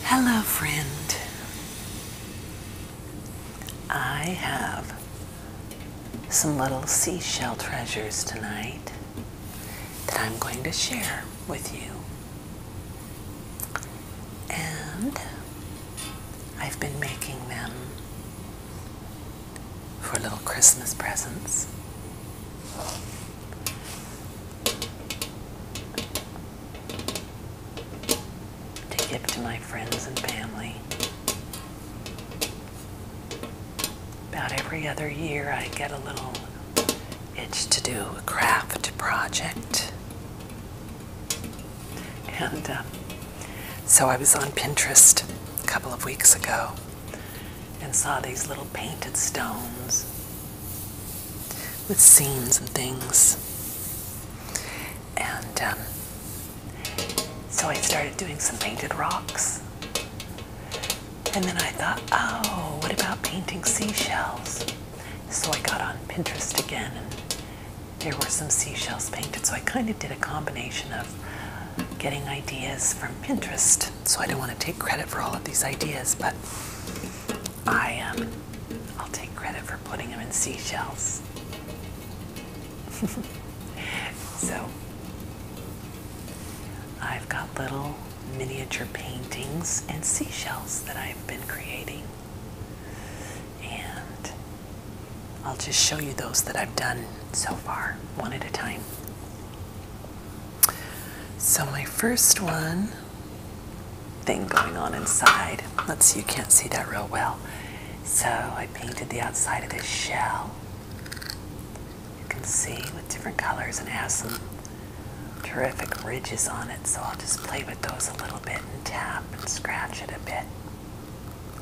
Hello, friend. I have some little seashell treasures tonight that I'm going to share with you. And I've been making them for little Christmas presents. To give to my friends and family. About every other year I get a little itch to do a craft project. And so I was on Pinterest a couple of weeks ago and saw these little painted stones with scenes and things. And so I started doing some painted rocks. And then I thought, oh, what about painting seashells? So I got on Pinterest again and there were some seashells painted. So I kind of did a combination of getting ideas from Pinterest. So I don't want to take credit for all of these ideas, but I'll take credit for putting them in seashells. So I've got little miniature paintings and seashells that I've been creating. And I'll just show you those that I've done so far, one at a time. So my first thing going on inside, let's see, you can't see that real well. So I painted the outside of this shell. You can see with different colors, and it has some terrific ridges on it, so I'll just play with those a little bit and tap and scratch it a bit.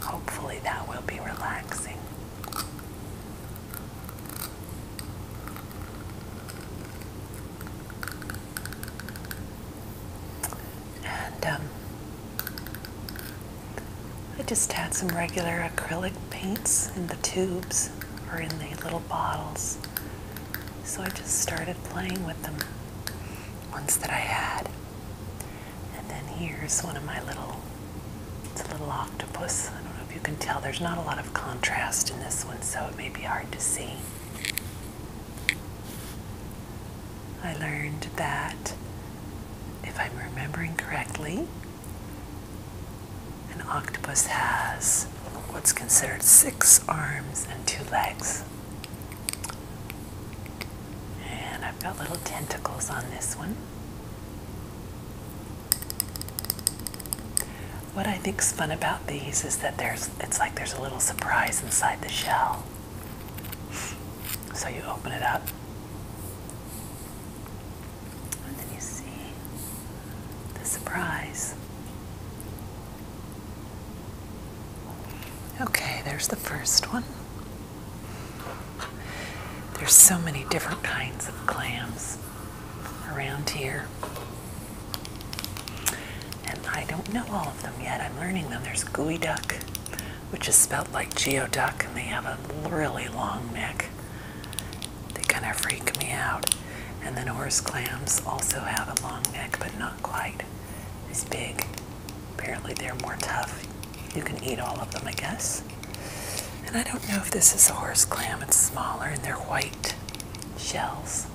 Hopefully that will be relaxing. And I just had some regular acrylic paints in the tubes or in the little bottles, so I just started playing with them. Ones that I had. And then here's one of my it's a little octopus. I don't know if you can tell, there's not a lot of contrast in this one, so it may be hard to see. I learned that, if I'm remembering correctly, an octopus has what's considered 6 arms and 2 legs. I've got little tentacles on this one. What I think's fun about these is that it's like there's a little surprise inside the shell. So you open it up, and then you see the surprise. Okay, there's the first one. There's so many different kinds of clams around here. And I don't know all of them yet. I'm learning them. There's gooey duck, which is spelled like geoduck, and they have a really long neck. They kind of freak me out. And then horse clams also have a long neck, but not quite as big. Apparently they're more tough. You can eat all of them, I guess. And I don't know if this is a horse clam. It's smaller and they're white shells.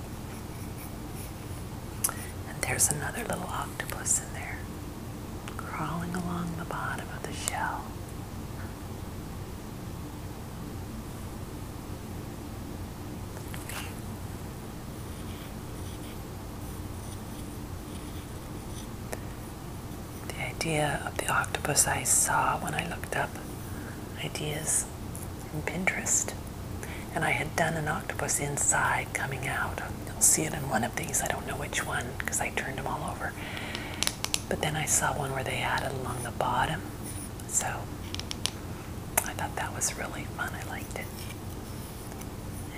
And there's another little octopus in there, crawling along the bottom of the shell. The idea of the octopus I saw when I looked up ideas in Pinterest, and I had done an octopus inside coming out. You'll see it in one of these. I don't know which one because I turned them all over, but then I saw one where they had it along the bottom, so I thought that was really fun. I liked it,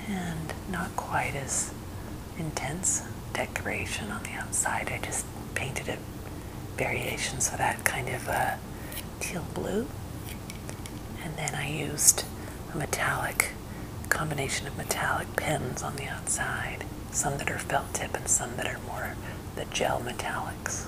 and not quite as intense decoration on the outside. I just painted it variations of that kind of teal blue. And then I used a combination of metallic pens on the outside. Some that are felt tip and some that are more the gel metallics.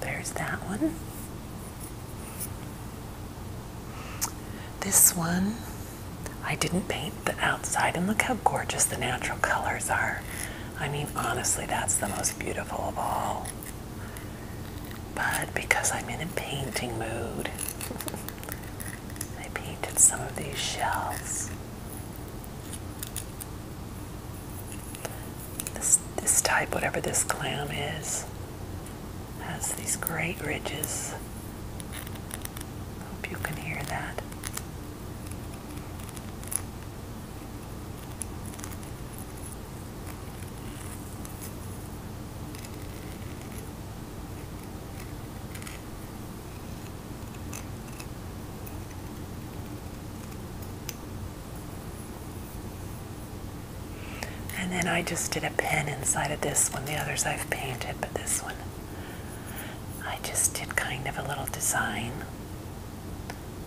there's that one. This one, I didn't paint the outside, and look how gorgeous the natural colors are. I mean, honestly, that's the most beautiful of all. But because I'm in a painting mood, I painted some of these shells. This type, whatever this clam is, has these great ridges. Hope you can hear that. And then I just did a pen inside of this one. The others I've painted, but this one I just did kind of a little design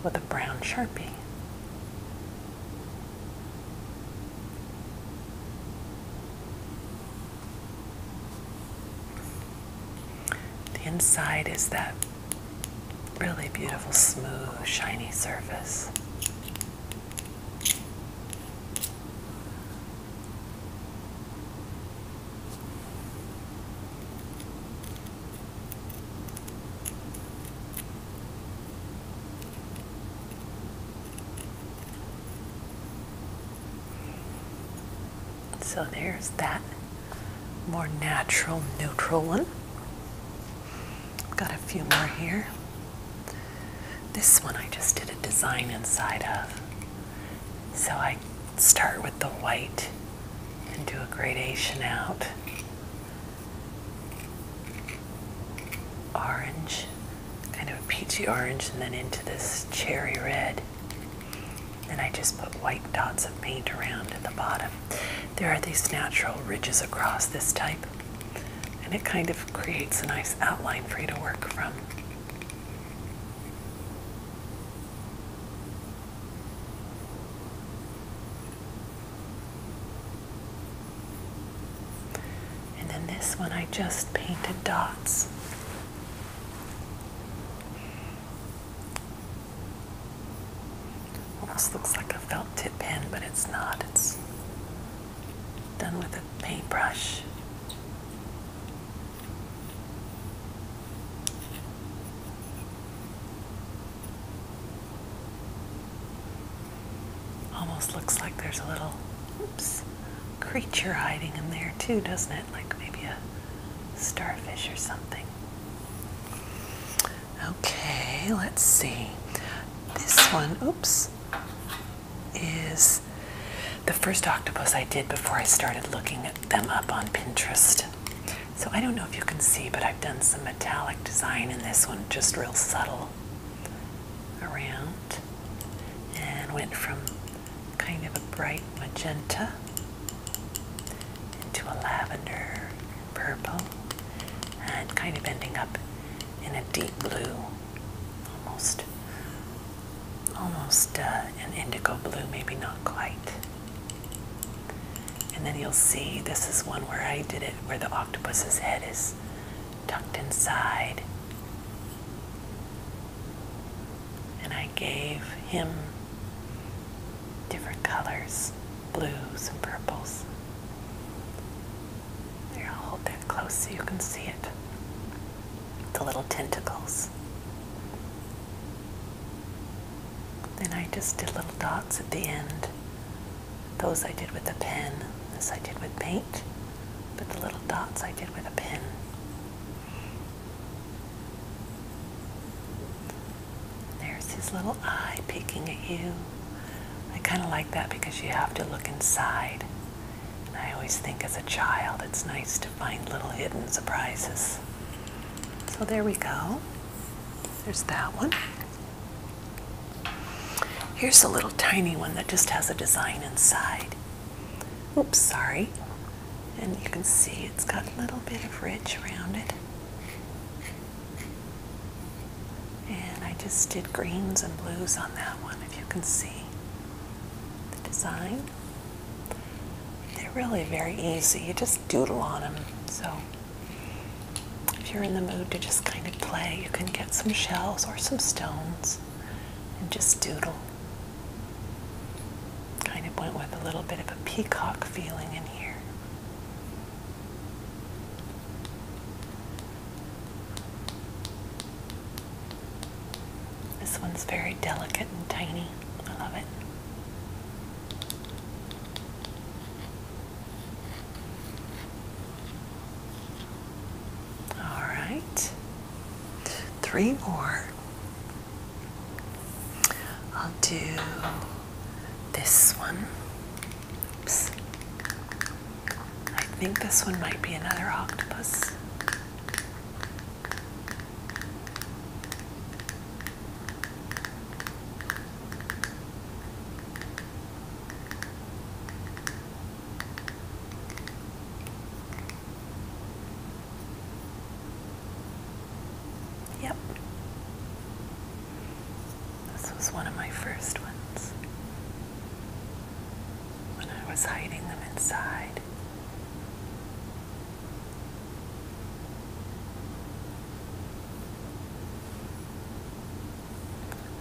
with a brown Sharpie. The inside is that really beautiful, smooth, shiny surface. So there's that more natural, neutral one. Got a few more here. This one I just did a design inside of. So I start with the white and do a gradation out. Orange, kind of a peachy orange, and then into this cherry red. And I just put white dots of paint around at the bottom. There are these natural ridges across this type, and it kind of creates a nice outline for you to work from. And then this one I just painted dots. Almost looks like a felt tip pen, but it's not. It's done with a paintbrush. Almost looks like there's a little, creature hiding in there too, doesn't it? Like maybe a starfish or something. Okay, let's see. This one, is the first octopus I did before I started looking at them up on Pinterest. So I don't know if you can see, but I've done some metallic design in this one, just real subtle around, and went from kind of a bright magenta into a lavender purple, and kind of ending up in a deep blue, almost an indigo blue, maybe not quite. And then you'll see this is one where I did it where the octopus's head is tucked inside, and I gave him different colors, blues and purples. Here, I'll hold that close so you can see it. The little tentacles. Then I just did little dots at the end. Those I did with a pen. This I did with paint. But the little dots I did with a pen. There's his little eye peeking at you. I kind of like that because you have to look inside. And I always think as a child it's nice to find little hidden surprises. So there we go. There's that one. Here's a little tiny one that just has a design inside. Oops, sorry. And you can see it's got a little bit of ridge around it. And I just did greens and blues on that one, if you can see the design. They're really very easy. You just doodle on them. So if you're in the mood to just kind of play, you can get some shells or some stones and just doodle. Kind of went with a little bit of a peacock feeling in here. This one's very delicate and tiny. I love it. All right. 3 more. I'll do this one. Oops. I think this one might be another octopus. Yep. This was one of my first ones when I was hiding them inside.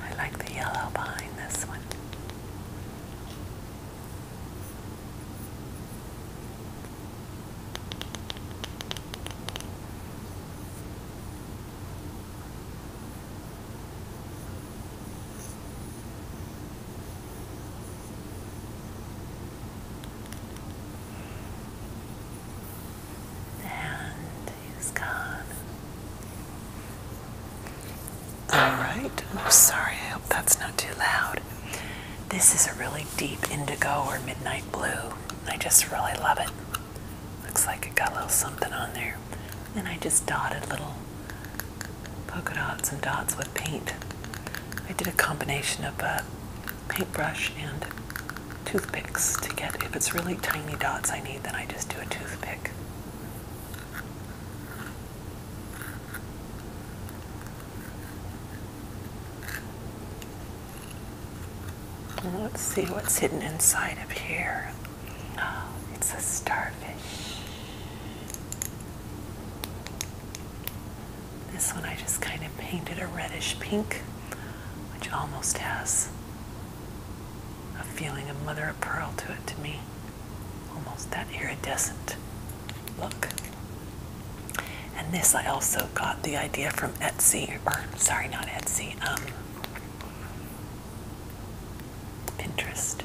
I like the yellow behind this one. Oops, sorry, I hope that's not too loud. This is a really deep indigo or midnight blue. I just really love it. Looks like it got a little something on there. And I just dotted little polka dots and dots with paint. I did a combination of a paintbrush and toothpicks to get, if it's really tiny dots I need, then I just do a toothpick. Let's see what's hidden inside of here. Oh, it's a starfish. This one I just kind of painted a reddish pink, which almost has a feeling of mother of pearl to it to me. Almost that iridescent look. And this I also got the idea from Etsy, or sorry, not Etsy, Pinterest.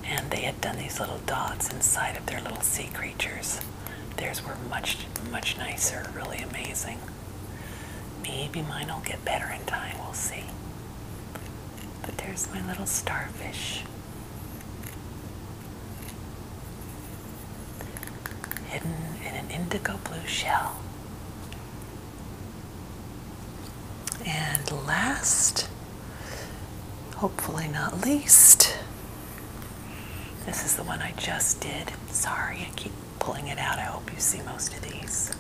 And they had done these little dots inside of their little sea creatures. Theirs were much, much nicer, really amazing. Maybe mine will get better in time, we'll see. But there's my little starfish. Hidden in an indigo blue shell. And last, hopefully not least, this is the one I just did. Sorry, I keep pulling it out. I hope you see most of these.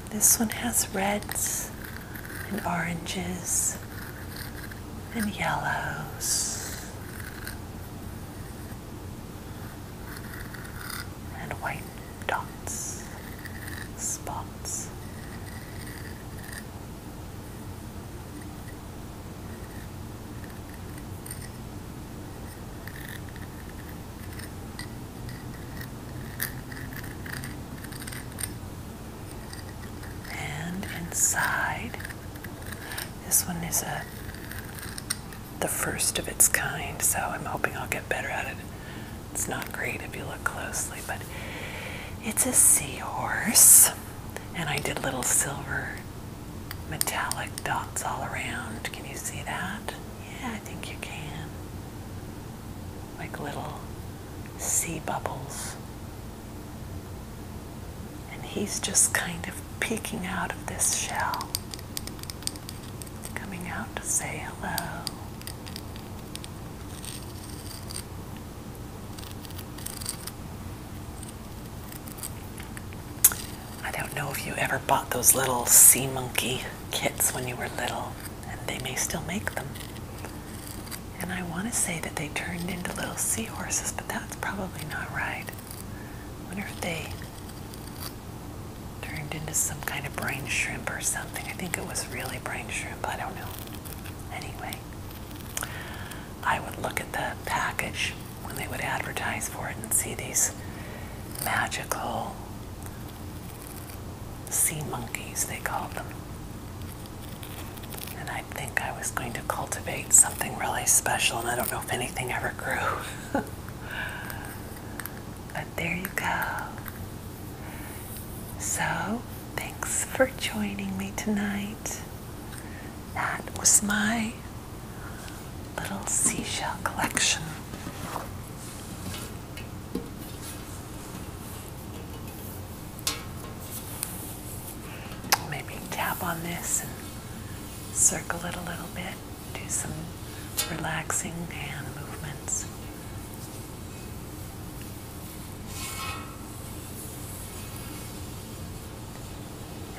This one has reds and oranges and yellows and white dots, spots. Inside, this one is the first of its kind, so I'm hoping I'll get better at it. It's not great if you look closely, but it's a seahorse, and I did little silver metallic dots all around. Can you see that? Yeah, I think you can. Like little sea bubbles. And he's just kind of peeking out of this shell, coming out to say hello. I don't know if you ever bought those little sea monkey kits when you were little, and they may still make them. And I want to say that they turned into little seahorses, but that's probably not right. I wonder if they turned into some kind of brain shrimp or something. I think it was really brain shrimp. I don't know. Anyway, I would look at the package when they would advertise for it and see these magical sea monkeys, they called them. And I think I was going to cultivate something really special, and I don't know if anything ever grew. But there you go. So, thanks for joining me tonight. That was my little seashell collection. Maybe tap on this and circle it a little bit. Do some relaxing hand movements.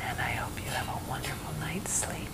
And I hope you have a wonderful night's sleep.